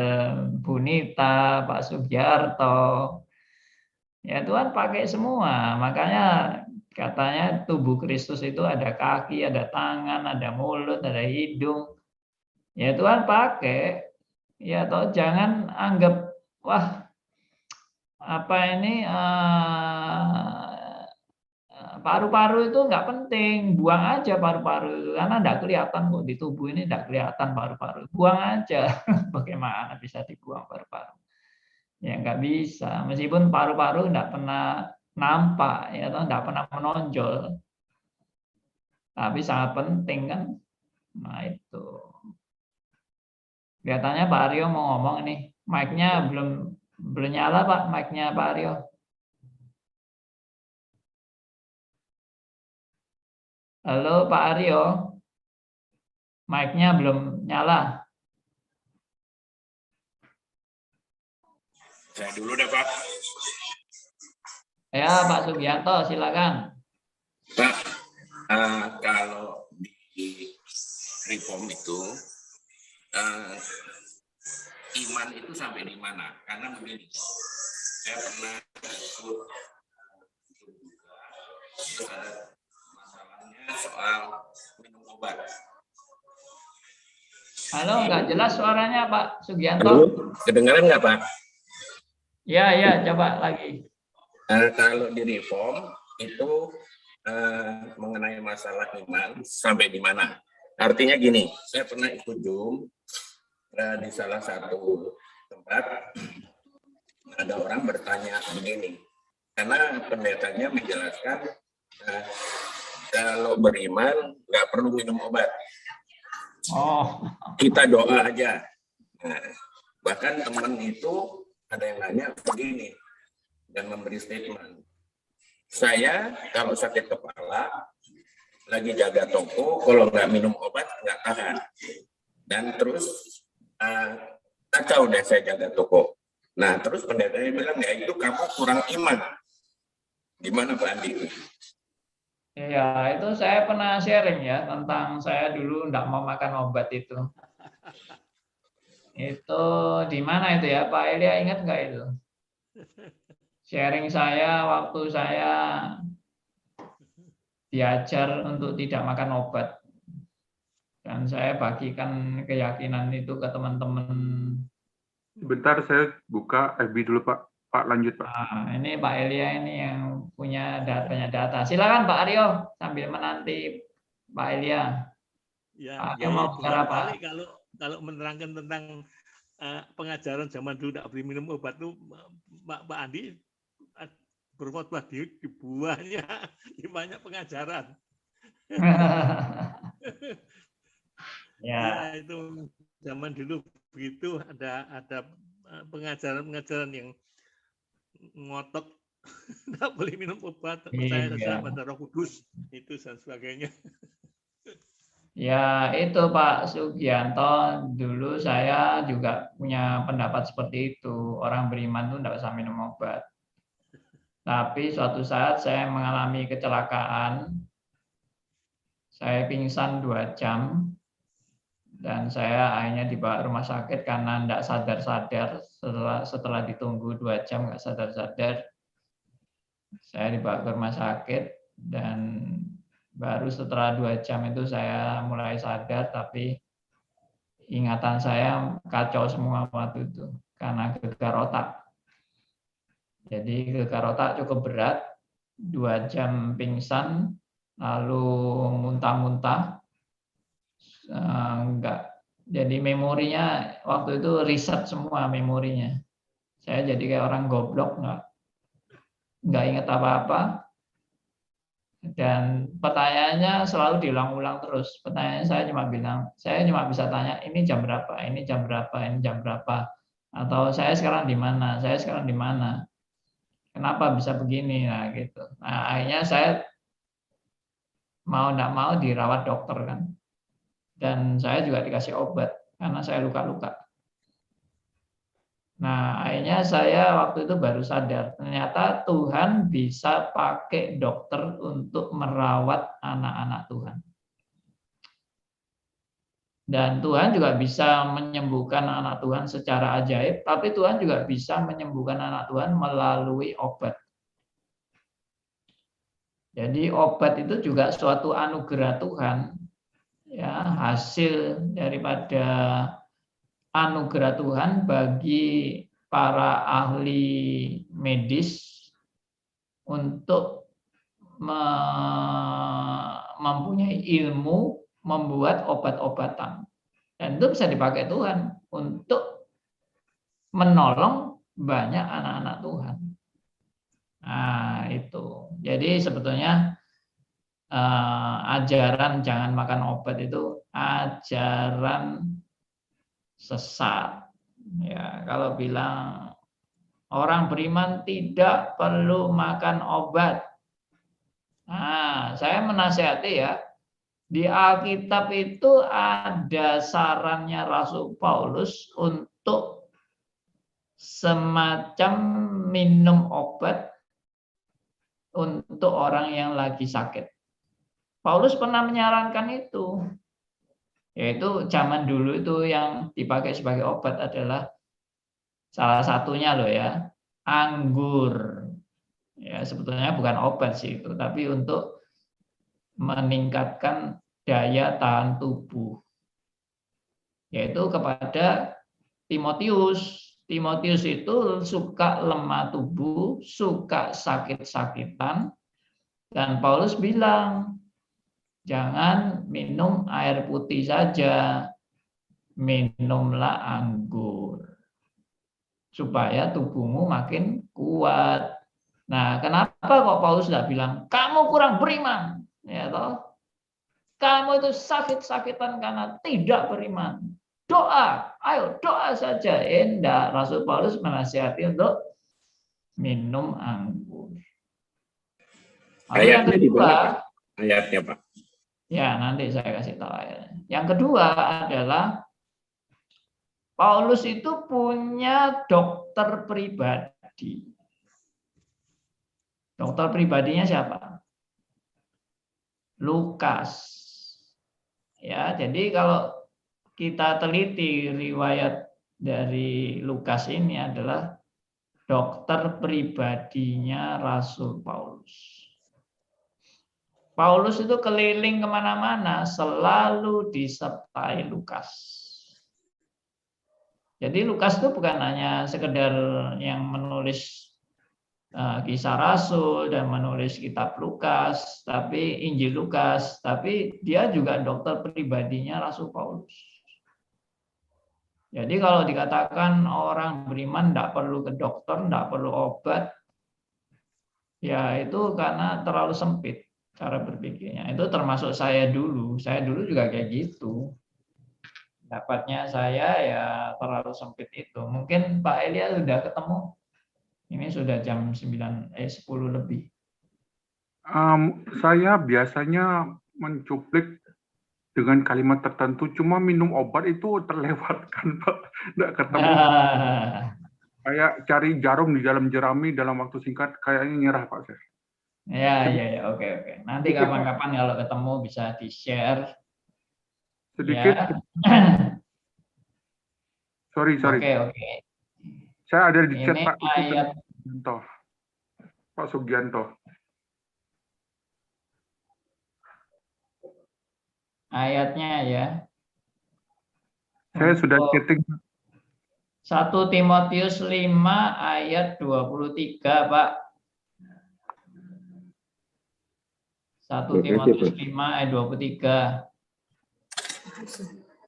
Bu Nita, Pak Sugiarto. Ya Tuhan pakai semua. Makanya katanya tubuh Kristus itu ada kaki, ada tangan, ada mulut, ada hidung. Ya Tuhan pakai. Ya toh jangan anggap wah apa ini paru-paru itu nggak penting, buang aja paru-paru itu karena nggak kelihatan kok di tubuh ini, nggak kelihatan paru-paru, buang aja. Bagaimana bisa dibuang paru-paru? Ya nggak bisa, meskipun paru-paru nggak pernah nampak, ya toh, nggak pernah menonjol, tapi sangat penting kan. Nah itu. Kelihatannya Pak Aryo mau ngomong nih, mic-nya belum nyala Pak, mic-nya Pak Aryo. Halo Pak Aryo, mic-nya belum nyala. Saya dulu deh Pak. Ya Pak Sugianto, silakan. Pak, kalau di reform itu iman itu sampai di mana? Karena begini, saya pernah ikut masalahnya soal minum obat. Halo, nggak jelas suaranya Pak Sugianto. Halo, kedengaran nggak Pak? Ya, coba lagi. Kalau di reform itu mengenai masalah iman sampai di mana? Artinya gini, saya pernah ikut Zoom di salah satu tempat, ada orang bertanya begini, karena pendetanya menjelaskan kalau beriman nggak perlu minum obat, kita doa aja. Nah, bahkan teman itu ada yang nanya begini dan memberi statement, saya kalau sakit kepala lagi jaga toko, kalau nggak minum obat nggak tahan, dan terus kacau deh saya jaga toko. Nah terus pendetanya bilang, ya itu kamu kurang iman. Gimana Pak Andi? Iya, itu saya pernah sharing ya tentang saya dulu nggak mau makan obat itu. Itu di mana itu ya Pak Elia, ingat nggak itu? Sharing saya waktu saya diajar untuk tidak makan obat. Dan saya bagikan keyakinan itu ke teman-teman. Sebentar, saya buka FB dulu Pak. Pak lanjut Pak. Nah, ini Pak Elia ini yang punya banyak data. Silakan Pak Aryo sambil menanti Pak Elia. Ya, Pak Aryo mau bicara Pak. Kalau menerangkan tentang pengajaran zaman dulu tidak boleh minum obat itu, Pak Andi berkhotbah di buahnya banyak pengajaran. Ya, itu zaman dulu begitu, ada pengajaran yang ngotot tidak boleh minum obat, percaya saja pada Roh Kudus itu dan sebagainya. Ya itu Pak Sugianto, dulu saya juga punya pendapat seperti itu, orang beriman itu tidak usah minum obat. Tapi suatu saat saya mengalami kecelakaan, saya pingsan 2 jam, dan saya akhirnya dibawa ke rumah sakit karena tidak sadar-sadar. Setelah ditunggu 2 jam nggak sadar-sadar, saya dibawa ke rumah sakit, dan baru setelah 2 jam itu saya mulai sadar, tapi ingatan saya kacau semua waktu itu karena gegar otak. Jadi gegar otak cukup berat, 2 jam pingsan, lalu muntah-muntah, enggak. Jadi memorinya waktu itu reset semua memorinya. Saya jadi kayak orang goblok, enggak ingat apa-apa. Dan pertanyaannya selalu diulang-ulang terus. Pertanyaannya saya cuma bisa tanya, ini jam berapa, ini jam berapa, ini jam berapa. Atau saya sekarang di mana, saya sekarang di mana. Kenapa bisa begini, nah gitu. Nah akhirnya saya mau tidak mau dirawat dokter kan, dan saya juga dikasih obat karena saya luka-luka. Nah akhirnya saya waktu itu baru sadar, ternyata Tuhan bisa pakai dokter untuk merawat anak-anak Tuhan. Dan Tuhan juga bisa menyembuhkan anak Tuhan secara ajaib, tapi Tuhan juga bisa menyembuhkan anak Tuhan melalui obat. Jadi obat itu juga suatu anugerah Tuhan, ya, hasil daripada anugerah Tuhan bagi para ahli medis untuk mempunyai ilmu membuat obat-obatan. Dan itu bisa dipakai Tuhan untuk menolong banyak anak-anak Tuhan. Nah, itu. Jadi sebetulnya ajaran jangan makan obat itu ajaran sesat. Ya, kalau bilang orang beriman tidak perlu makan obat. Nah, saya menasihati ya, di Alkitab itu ada sarannya Rasul Paulus untuk semacam minum obat untuk orang yang lagi sakit. Paulus pernah menyarankan itu. Yaitu zaman dulu itu yang dipakai sebagai obat adalah salah satunya loh ya, anggur. Ya, sebetulnya bukan obat sih itu, tapi untuk meningkatkan daya tahan tubuh. Yaitu kepada Timotius. Timotius itu suka lemah tubuh, suka sakit-sakitan, dan Paulus bilang, jangan minum air putih saja, minumlah anggur supaya tubuhmu makin kuat. Nah, kenapa kok Paulus tidak bilang kamu kurang beriman, ya toh? Kamu itu sakit-sakitan karena tidak beriman. Doa, ayo doa saja. Enggak, Rasul Paulus menasihati untuk minum anggur. Lalu yang kedua, ayatnya Pak. Ya, nanti saya kasih tahu ayatnya. Yang kedua adalah Paulus itu punya dokter pribadi. Dokter pribadinya siapa? Lukas. Ya, jadi kalau kita teliti riwayat dari Lukas ini adalah dokter pribadinya Rasul Paulus. Paulus itu keliling kemana-mana, selalu disertai Lukas. Jadi Lukas itu bukan hanya sekedar yang menulis kisah Rasul dan menulis kitab Lukas, tapi Injil Lukas, tapi dia juga dokter pribadinya Rasul Paulus. Jadi kalau dikatakan orang beriman tidak perlu ke dokter, tidak perlu obat, ya itu karena terlalu sempit cara berpikirnya. Itu termasuk saya dulu juga kayak gitu. Dapatnya saya ya terlalu sempit itu. Mungkin Pak Elia sudah ketemu. Ini sudah jam 10 lebih. Saya biasanya mencuplik dengan kalimat tertentu, cuma minum obat itu terlewatkan, Pak. Nggak ketemu. Kayak cari jarum di dalam jerami dalam waktu singkat, kayaknya nyerah, Pak. Ya, oke. Nanti kapan-kapan kalau ketemu bisa di-share. Sedikit. Ya. Sorry. Oke. Saya ada di chat, Ini Pak. Ayat Pak Sugianto. Ayatnya ya. Saya sudah chatting. 1 Timotius 5 ayat 23, Pak. 1 Timotius 5 ayat 23.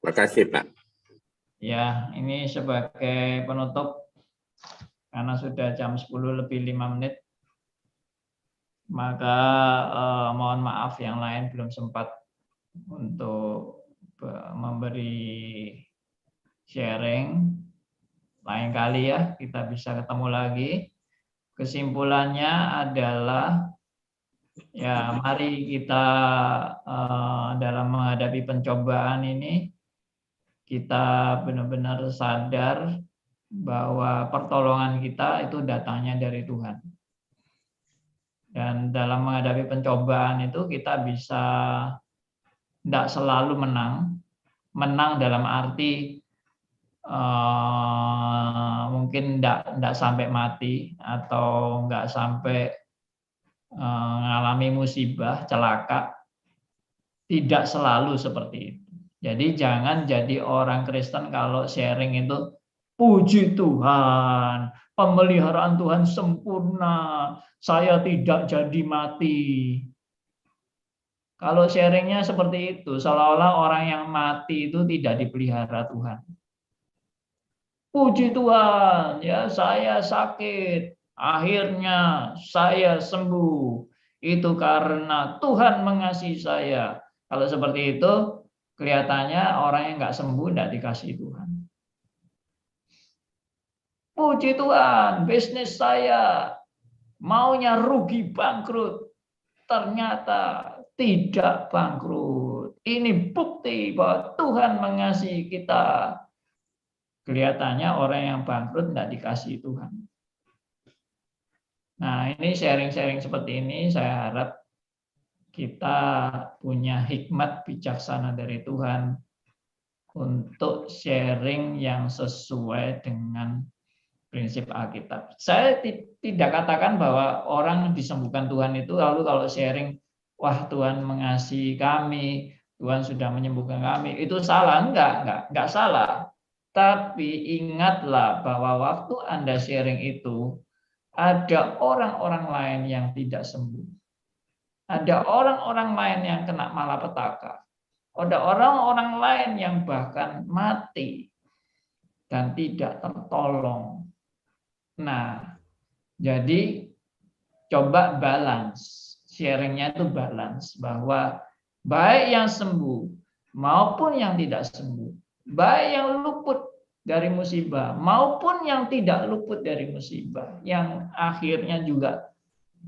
Makasih, Pak. Ya, ini sebagai penutup karena sudah jam 10 lebih 5 menit. Maka mohon maaf yang lain belum sempat untuk memberi sharing. Lain kali ya kita bisa ketemu lagi. Kesimpulannya adalah ya mari kita dalam menghadapi pencobaan ini kita benar-benar sadar bahwa pertolongan kita itu datangnya dari Tuhan. Dan dalam menghadapi pencobaan itu kita bisa tidak selalu menang. Menang dalam arti mungkin tidak sampai mati atau nggak sampai mengalami musibah, celaka. Tidak selalu seperti itu. Jadi jangan jadi orang Kristen kalau sharing itu puji Tuhan, pemeliharaan Tuhan sempurna, saya tidak jadi mati. Kalau sharingnya seperti itu, seolah-olah orang yang mati itu tidak dipelihara Tuhan. Puji Tuhan, ya saya sakit, akhirnya saya sembuh. Itu karena Tuhan mengasihi saya. Kalau seperti itu, kelihatannya orang yang nggak sembuh tidak dikasih Tuhan. Puji Tuhan, bisnis saya maunya rugi bangkrut. Ternyata tidak bangkrut. Ini bukti bahwa Tuhan mengasihi kita. Kelihatannya orang yang bangkrut tidak dikasih Tuhan. Nah, ini sharing-sharing seperti ini, saya harap kita punya hikmat bijaksana dari Tuhan untuk sharing yang sesuai dengan prinsip Alkitab. Saya tidak katakan bahwa orang disembuhkan Tuhan itu lalu kalau sharing, wah Tuhan mengasihi kami, Tuhan sudah menyembuhkan kami, itu salah. Enggak salah. Tapi ingatlah bahwa waktu Anda sharing itu, ada orang-orang lain yang tidak sembuh. Ada orang-orang lain yang kena malapetaka. Ada orang-orang lain yang bahkan mati dan tidak tertolong. Nah, jadi coba balance. Sharingnya itu balance. Bahwa baik yang sembuh maupun yang tidak sembuh. Baik yang luput dari musibah maupun yang tidak luput dari musibah, yang akhirnya juga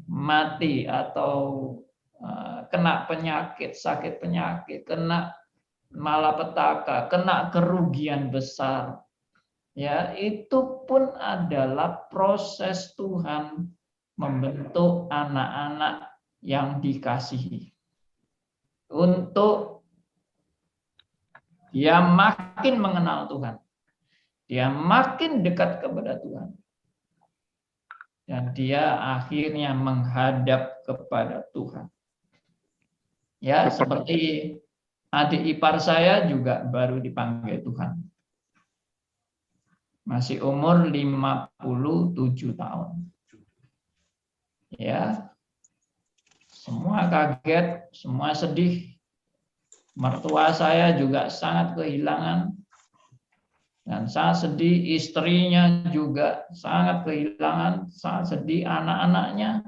mati atau kena penyakit, sakit penyakit, kena malapetaka, kena kerugian besar. Ya, itu pun adalah proses Tuhan membentuk anak-anak yang dikasihi. Untuk dia makin mengenal Tuhan. Dia makin dekat kepada Tuhan. Dan dia akhirnya menghadap kepada Tuhan. Ya, seperti adik ipar saya juga baru dipanggil Tuhan. Masih umur 57 tahun. Ya. Semua kaget, semua sedih. Mertua saya juga sangat kehilangan. Dan sangat sedih, istrinya juga sangat kehilangan, sangat sedih anak-anaknya.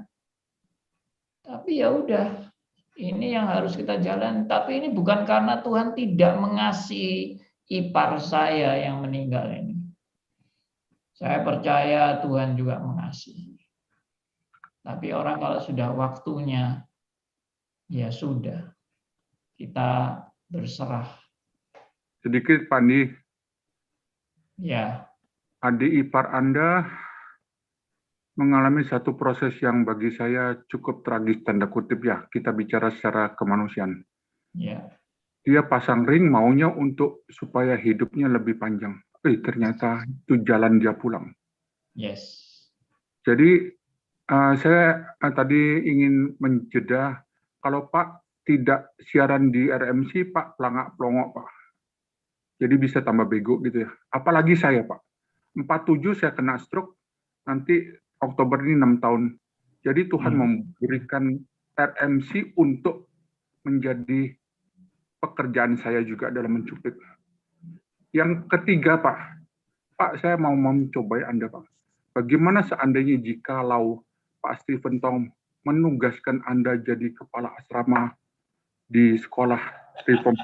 Tapi ya udah, ini yang harus kita jalan. Tapi ini bukan karena Tuhan tidak mengasihi ipar saya yang meninggal ini. Saya percaya Tuhan juga mengasihi. Tapi orang kalau sudah waktunya, ya sudah, kita berserah. Sedikit, Pak Andi. Ya. Adik ipar Anda mengalami satu proses yang bagi saya cukup tragis, tanda kutip ya. Kita bicara secara kemanusiaan. Ya. Dia pasang ring maunya untuk supaya hidupnya lebih panjang. Ternyata itu jalan dia pulang. Yes. Jadi saya tadi ingin menjeda, kalau Pak tidak siaran di RMC, Pak pelangak-pelongok Pak. Jadi bisa tambah bego gitu ya. Apalagi saya Pak. 47 saya kena stroke, nanti Oktober ini 6 tahun. Jadi Tuhan memberikan RMC untuk menjadi pekerjaan saya juga dalam mencuplik. Yang ketiga Pak saya mau mencobai Anda Pak. Bagaimana seandainya jikalau Pak Stephen Tong menugaskan Anda jadi kepala asrama di sekolah reform?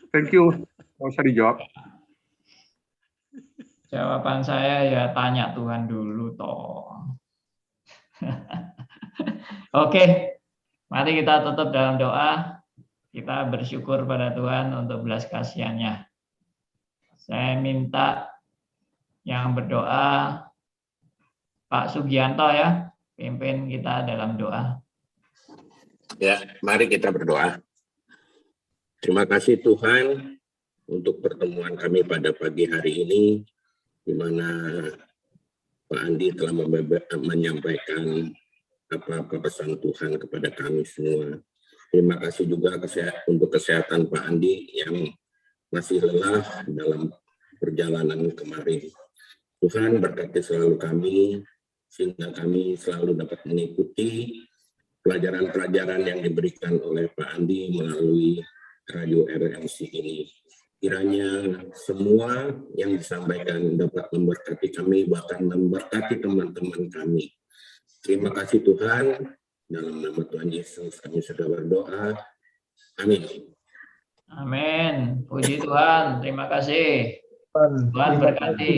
Thank you. Nggak usah dijawab. Jawaban saya ya tanya Tuhan dulu toh. Oke, mari kita tutup dalam doa. Kita bersyukur pada Tuhan untuk belas kasihan-Nya. Saya minta yang berdoa Pak Sugianto ya, pimpin kita dalam doa. Ya, mari kita berdoa. Terima kasih Tuhan untuk pertemuan kami pada pagi hari ini, di mana Pak Andi telah menyampaikan apa pesan Tuhan kepada kami semua. Terima kasih juga untuk kesehatan Pak Andi yang masih lelah dalam perjalanan kemarin. Tuhan berkati selalu kami, sehingga kami selalu dapat mengikuti pelajaran-pelajaran yang diberikan oleh Pak Andi melalui Radio RMC ini. Kiranya semua yang disampaikan dapat memberkati kami, bahkan memberkati teman-teman kami. Terima kasih Tuhan, dalam nama Tuhan Yesus kami sudah berdoa. Amin. Amin. Puji Tuhan. Terima kasih. Tuhan berkati.